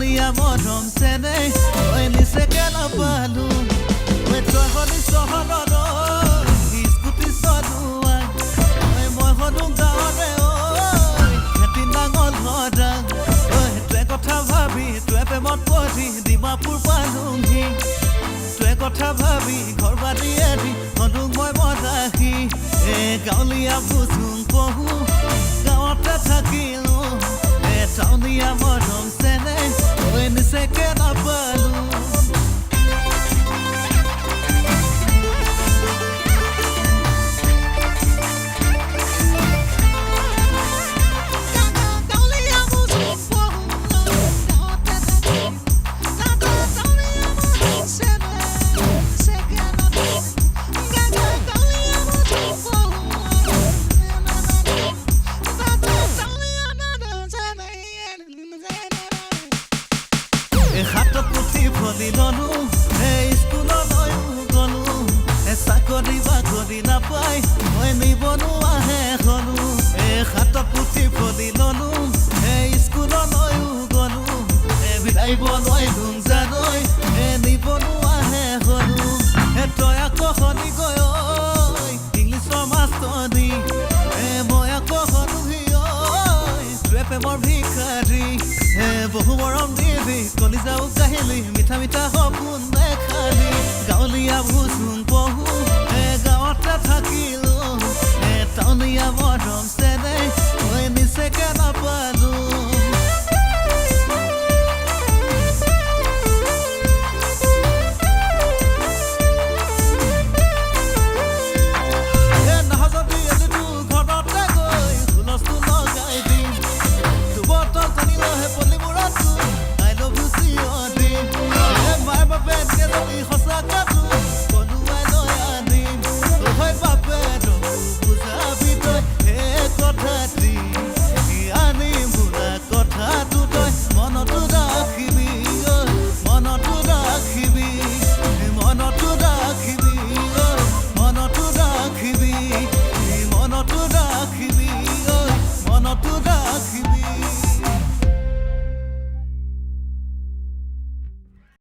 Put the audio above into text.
গাঁৱলীয়া মৰম চেনে ঐ নিচেকে নাপালো ঐ তই হলি চহৰৰ স্কুটি চলোৱা ঐ মই হলো গাঁৱৰে খেতি নাঙল ধৰা ঐ তই কথা ভাবি তই প্ৰেমত পৰি ডিমাপুৰ পালোহি তই কথা ভাবি ঘৰ বাৰী এৰি হলো মই মদাহী গাঁৱলীয়া বুজোং পহু গাঁৱতে থাকিলো টাউনীয়া মৰম চেনে ঐ নিচেকে নাপালো হাতত পুথি ফলি ললো স্কুললৈ গলো চাকৰি বাকৰি নাপাই মই নিবনুৱাহে হলো হাতত পুথি ফলি ললো স্কুললৈ গলো বিদাইবলৈ লুংজালৈ নিবনুৱাহে হলো তই আকৌ হলি গৈ ইংলিছৰ মাষ্টৰী মই আকৌ হলোহি তই প্ৰেমৰ ভিখাৰী বহু মৰম দিবি কলিজাও কাহিলি মিঠা মিঠা সপোন দেখালি গাঁৱলীয়া বুজোং পহু গাঁৱতে থাকিলো টাউনীয়া মৰম চেনে ঐ নিচেকে নাপালো